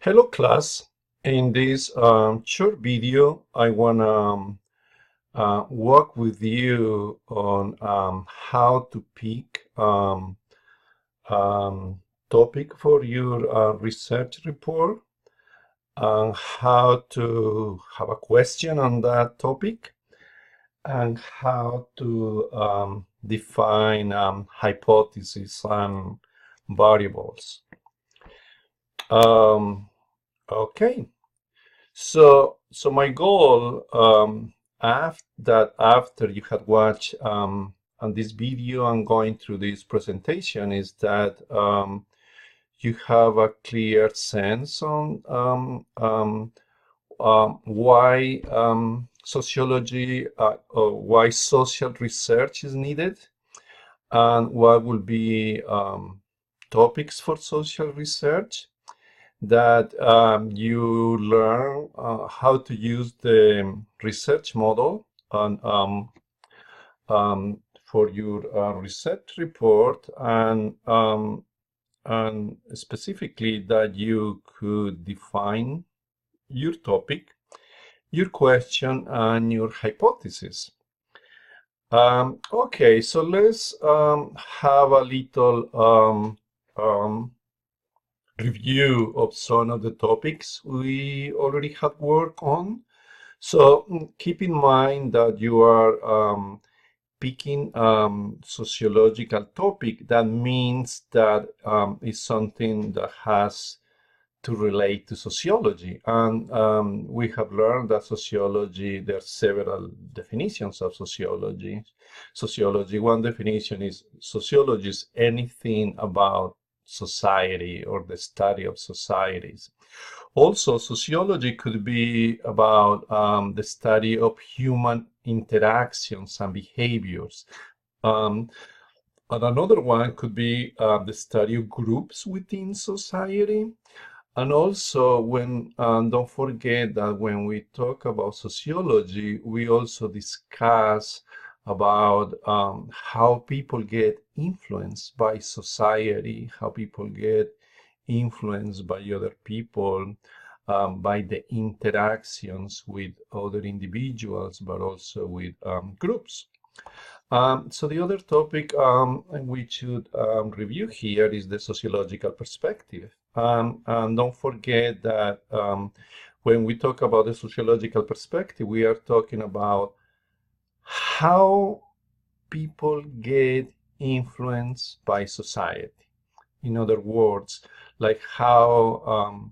Hello class. In this short video, I want to walk with you on how to pick um, topic for your research report and how to have a question on that topic and how to define hypotheses and variables. Um, okay. So my goal, after you had watched on this video and going through this presentation, is that you have a clear sense on why sociology or why social research is needed, and what will be topics for social research, that you learn how to use the research model on, for your research report, and specifically that you could define your topic, your question, and your hypothesis. Okay, so let's have a little review of some of the topics we already have worked on. So keep in mind that you are picking sociological topic. That means that it's something that has to relate to sociology. And we have learned that sociology, there are several definitions of sociology. One definition is sociology is anything about society or the study of societies. Also, sociology could be about the study of human interactions and behaviors. Um, and another one could be the study of groups within society. And also, don't forget that when we talk about sociology, we also discuss about how people get influenced by society, how people get influenced by other people, by the interactions with other individuals, but also with groups. So the other topic we should review here is the sociological perspective. And don't forget that when we talk about the sociological perspective, we are talking about how people get influenced by society. In other words, like how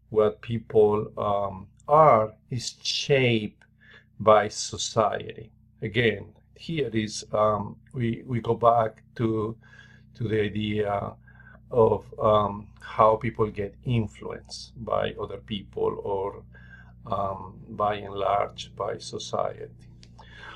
what people are is shaped by society. Again, here is we go back to the idea of how people get influenced by other people, or by and large by society.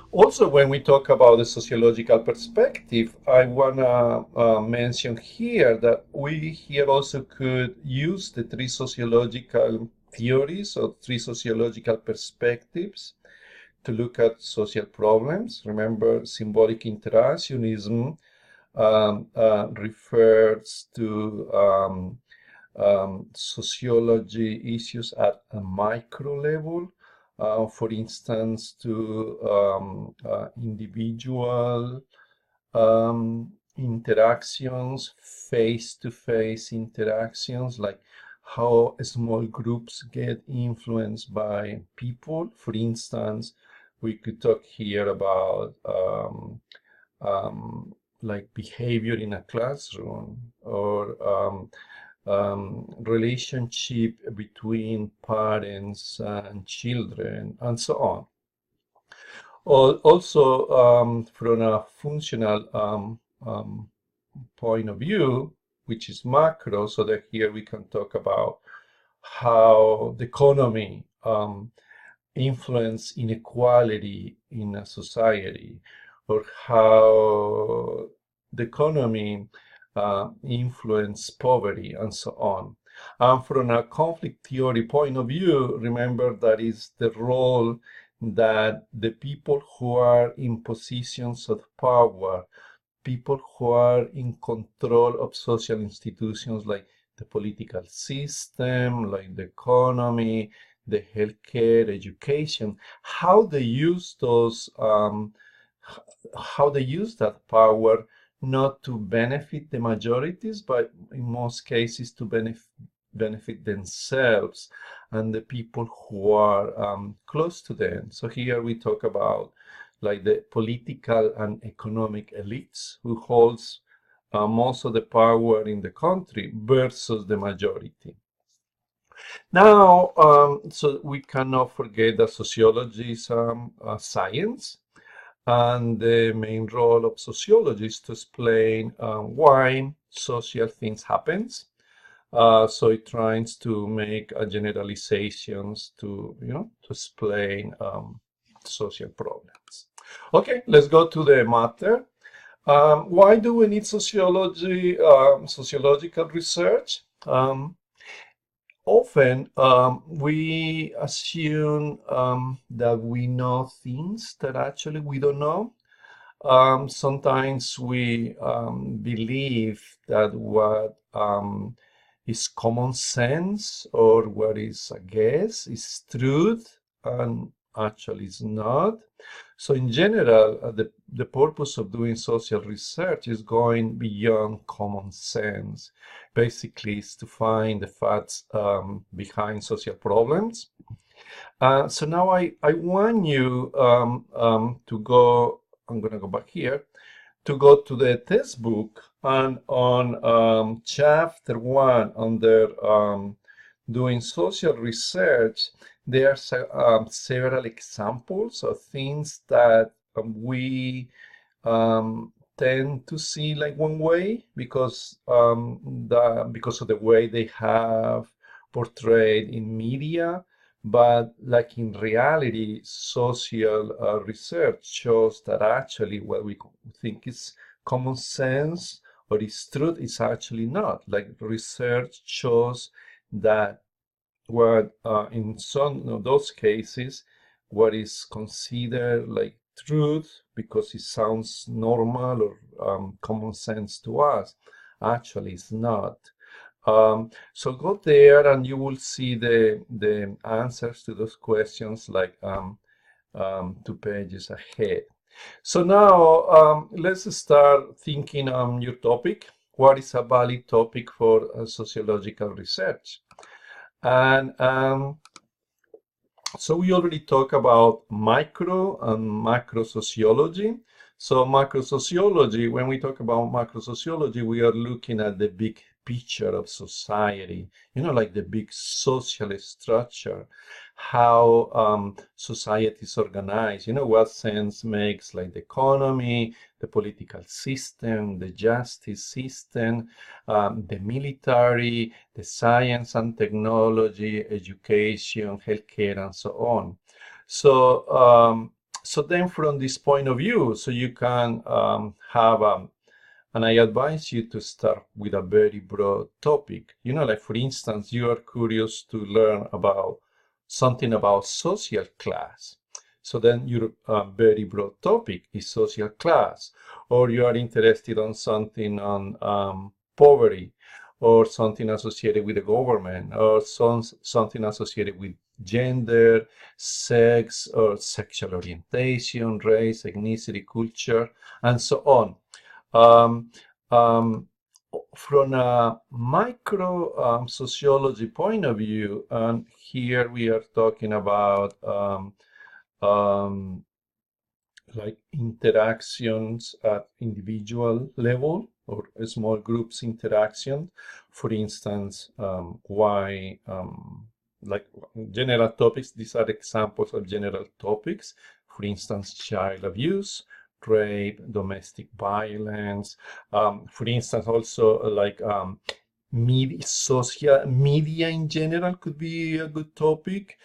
Also, when we talk about the sociological perspective, I want to mention here that we here also could use the three sociological theories or three sociological perspectives to look at social problems. Remember, symbolic interactionism refers to sociology issues at a micro level. For instance, to individual interactions, face-to-face interactions, like how small groups get influenced by people. For instance, we could talk here about like behavior in a classroom, or relationship between parents and children, and so on. Also, from a functional point of view, which is macro, so that here we can talk about how the economy influence inequality in a society, or how the economy influence poverty, and so on. And from a conflict theory point of view, remember that is the role that the people who are in positions of power, people who are in control of social institutions like the political system, like the economy, the healthcare, education, how they use those, how they use that power not to benefit the majorities, but in most cases to benefit themselves and the people who are close to them. So here we talk about like the political and economic elites who holds most of the power in the country versus the majority. Now, so we cannot forget that sociology is a science, and the main role of sociology is to explain why social things happens. So it tries to make generalizations to, to explain social problems. Okay, let's go to the matter. Why do we need sociology, sociological research? Often we assume that we know things that actually we don't know. Sometimes we believe that what is common sense or what is a guess is truth and actually is not. So in general, the purpose of doing social research is going beyond common sense. Basically, is to find the facts behind social problems. So now I want you to go, I'm going to go back here, to go to the textbook, and on chapter 1 under doing social research, there are several examples of things that we tend to see like one way because of the way they have portrayed in media, but like in reality, social research shows that actually what we think is common sense or is truth is actually not. Like research shows that what in some of those cases, what is considered like truth because it sounds normal or common sense to us, actually is not. So go there and you will see the answers to those questions like 2 pages ahead. So now let's start thinking on your topic. What is a valid topic for sociological research? And so we already talked about micro and macro sociology. So macro sociology, when we talk about macro sociology, we are looking at the big picture of society, like the big social structure, how society is organized, what sense makes like the economy, the political system, the justice system, the military, the science and technology, education, healthcare, and so on. So, so then from this point of view, so you can have and I advise you to start with a very broad topic. Like for instance, you are curious to learn about something about social class. So then your very broad topic is social class. Or you are interested on something on poverty, or something associated with the government, or something associated with gender, sex, or sexual orientation, race, ethnicity, culture, and so on. From a micro sociology point of view, and here we are talking about like interactions at individual level or small groups interaction. For instance, why like general topics, these are examples of general topics. For instance, child abuse, rape, domestic violence. For instance, also like social media in general could be a good topic.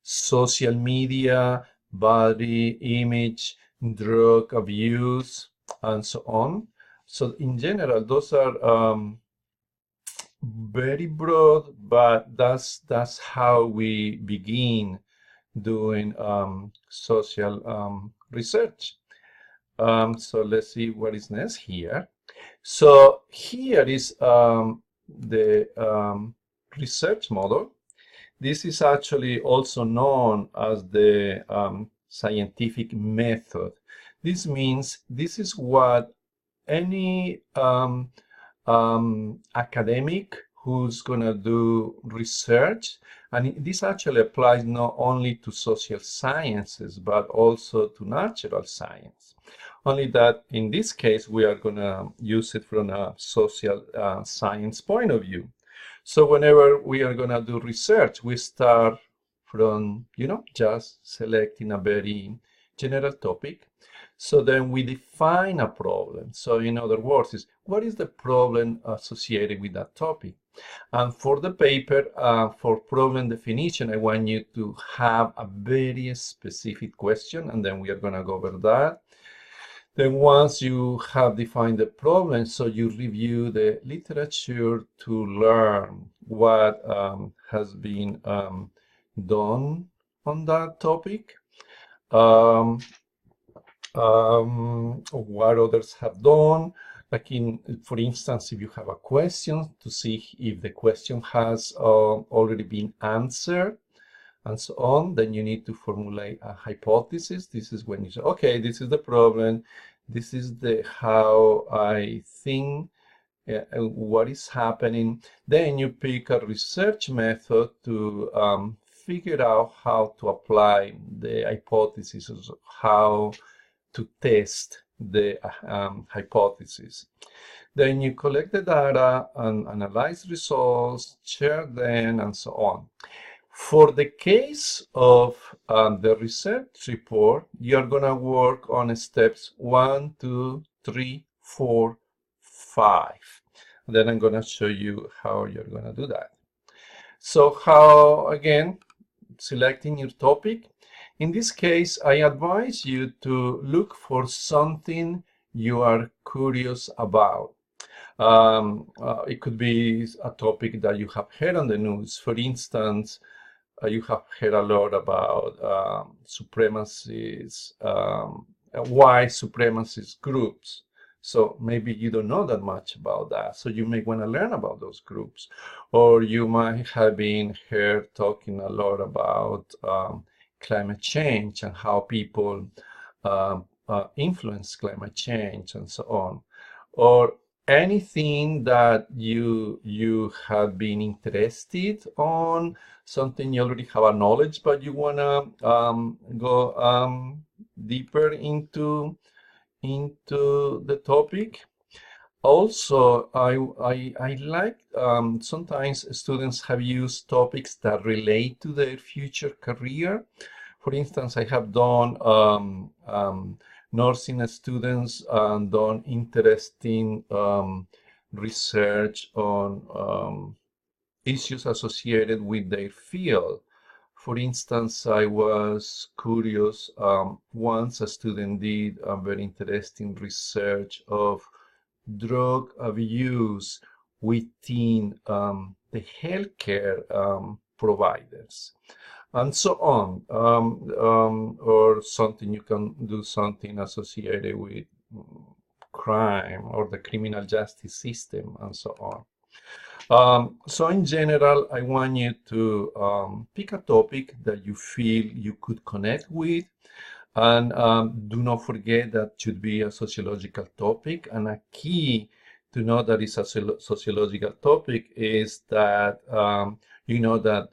Social media, body image, drug abuse, and so on. So in general, those are very broad, but that's how we begin doing social research. So let's see what is next here. So here is the research model. This is actually also known as the scientific method. This means this is what any academic who's going to do research, and this actually applies not only to social sciences, but also to natural science. Only that in this case, we are going to use it from a social science point of view. So whenever we are going to do research, we start from, just selecting a very general topic. So then we define a problem. So in other words, what is the problem associated with that topic? And for the paper, for problem definition, I want you to have a very specific question, and then we are going to go over that. Then once you have defined the problem, so you review the literature to learn what has been done on that topic, what others have done. Like for instance, if you have a question, to see if the question has already been answered, and so on, then you need to formulate a hypothesis. This is when you say, okay, this is the problem. This is how I think what is happening. Then you pick a research method to figure out how to apply the hypothesis, how to test the hypothesis. Then you collect the data and analyze results, share them, and so on. For the case of the research report, you're going to work on steps 1, 2, 3, 4, 5. Then I'm going to show you how you're going to do that. So how, again, selecting your topic. In this case, I advise you to look for something you are curious about. It could be a topic that you have heard on the news. For instance, you have heard a lot about supremacists, white supremacist groups. So maybe you don't know that much about that. So you may want to learn about those groups. Or you might have been heard talking a lot about climate change and how people influence climate change and so on. Or anything that you have been interested on, something you already have a knowledge, but you want to go deeper into the topic. Also, I like sometimes students have used topics that relate to their future career. For instance, I have done nursing students done interesting research on issues associated with their field. For instance, I was curious, once a student did a very interesting research of drug abuse within the healthcare providers, and so on. Or something, you can do something associated with crime or the criminal justice system, and so on. So in general, I want you to pick a topic that you feel you could connect with, and do not forget that should be a sociological topic. And a key to know that it's a sociological topic is that that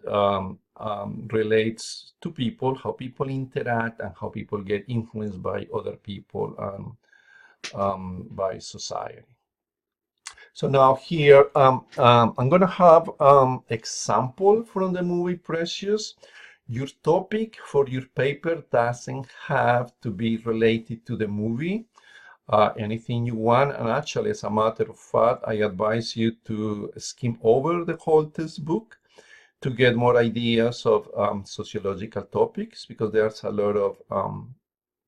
relates to people, how people interact, and how people get influenced by other people and by society. So now here, I'm going to have example from the movie Precious. Your topic for your paper doesn't have to be related to the movie. Anything you want, and actually, as a matter of fact, I advise you to skim over the whole textbook to get more ideas of sociological topics, because there's a lot of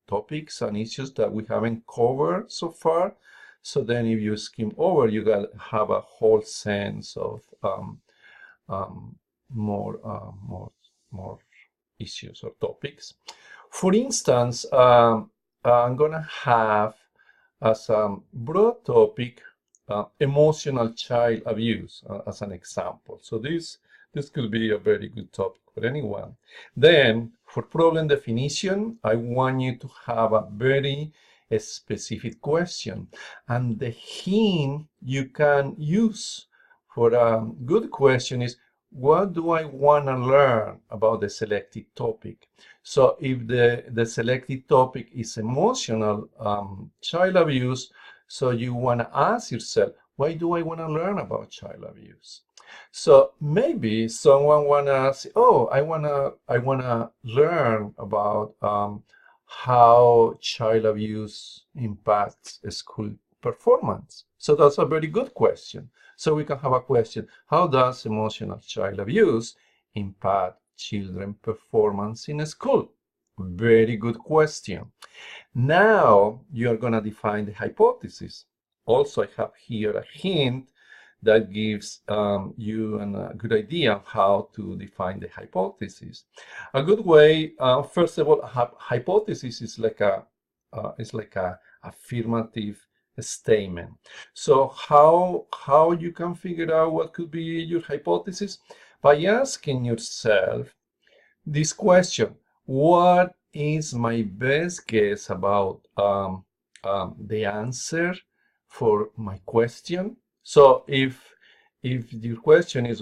topics and issues that we haven't covered so far. So then if you skim over, you got have a whole sense of more issues or topics. For instance, I'm gonna have as a broad topic, emotional child abuse as an example. So this could be a very good topic for anyone. Then for problem definition, I want you to have a very specific question. And the hint you can use for a good question is, what do I want to learn about the selected topic? So if the selected topic is emotional child abuse, so you want to ask yourself, why do I want to learn about child abuse? So maybe someone wanna say, oh, I wanna learn about how child abuse impacts school performance. So that's a very good question. So we can have a question, how does emotional child abuse impact children performance in school? Very good question. Now you're gonna define the hypothesis. Also, I have here a hint that gives you a good idea of how to define the hypothesis. A good way, first of all, hypothesis is like a affirmative statement. So how you can figure out what could be your hypothesis? By asking yourself this question: what is my best guess about the answer for my question? So if your question is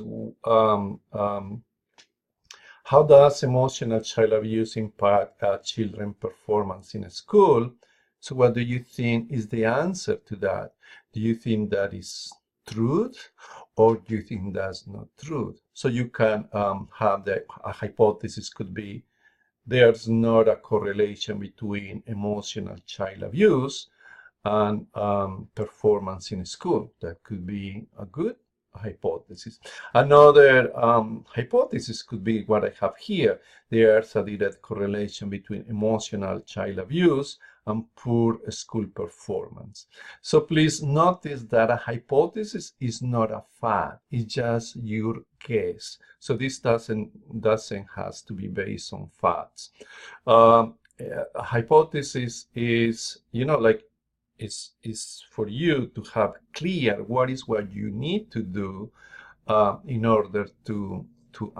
how does emotional child abuse impact children performance in school? So what do you think is the answer to that? Do you think that is truth, or do you think that's not truth? So you can have a hypothesis could be there's not a correlation between emotional child abuse and performance in school. That could be a good hypothesis. Another hypothesis could be what I have here. There's a direct correlation between emotional child abuse and poor school performance. So please notice that a hypothesis is not a fact. It's just your guess. So this doesn't has to be based on facts. A hypothesis is, like, is for you to have clear what you need to do in order to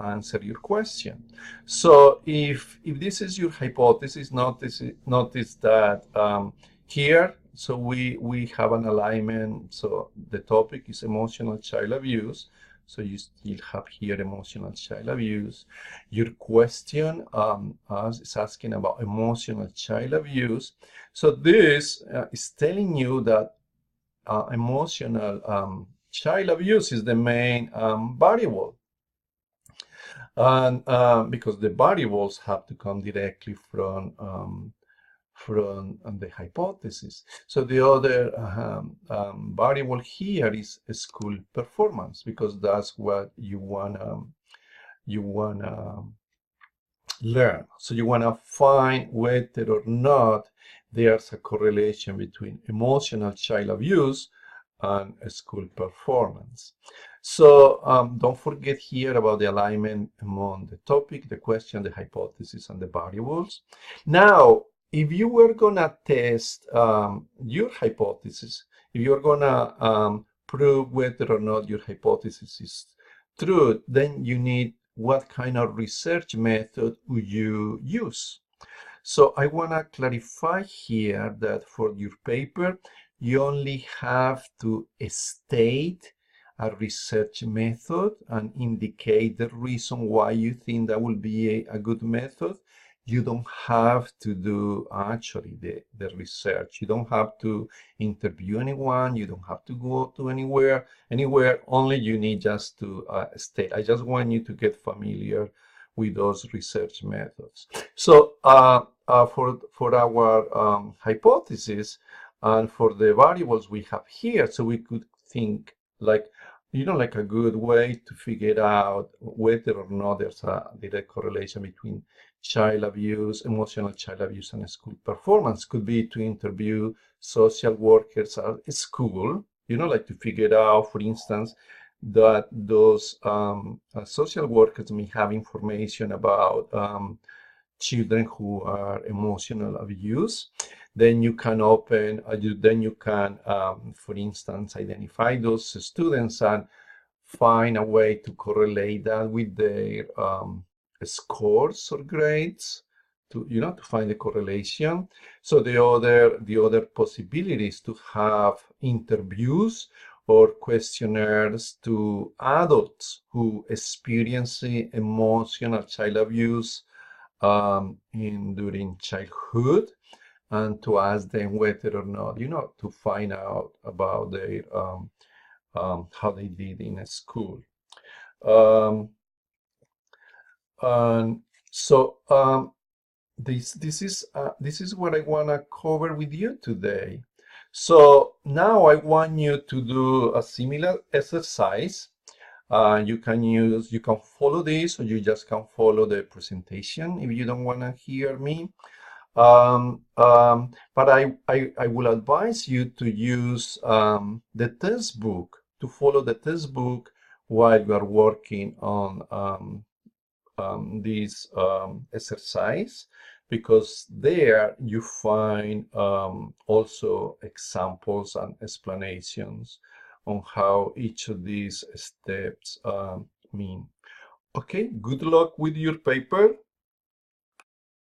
answer your question. So if this is your hypothesis, notice that here, so we have an alignment. So the topic is emotional child abuse. So you still have here emotional child abuse. Your question is asking about emotional child abuse. So this is telling you that emotional child abuse is the main variable. And because the variables have to come directly from the hypothesis. So the other variable here is school performance, because that's what you wanna learn. So you wanna find whether or not there's a correlation between emotional child abuse and school performance. So don't forget here about the alignment among the topic, the question, the hypothesis, and the variables. Now, if you were gonna test your hypothesis, if you're gonna prove whether or not your hypothesis is true, then you need what kind of research method would you use. So I wanna clarify here that for your paper, you only have to state a research method and indicate the reason why you think that will be a good method. You don't have to do actually the research. You don't have to interview anyone. You don't have to go to anywhere. Only you need just to state. I just want you to get familiar with those research methods. So for our hypothesis and for the variables we have here, so we could think like a good way to figure out whether or not there's a direct correlation between child abuse, emotional child abuse, and school performance could be to interview social workers at school, like to figure out, for instance, that those social workers may have information about children who are emotional abuse. Then you can open, then you can, for instance, identify those students and find a way to correlate that with their scores or grades to find the correlation. So the other possibility is to have interviews or questionnaires to adults who experience emotional child abuse during childhood, and to ask them whether or not, to find out about their how they did in school. Um, and so this is what I want to cover with you today. So now I want you to do a similar exercise. You can follow this, or you just can follow the presentation if you don't want to hear me. But I will advise you to use the textbook, to follow the textbook while you are working on this exercise, because there you find also examples and explanations on how each of these steps mean. Okay, good luck with your paper.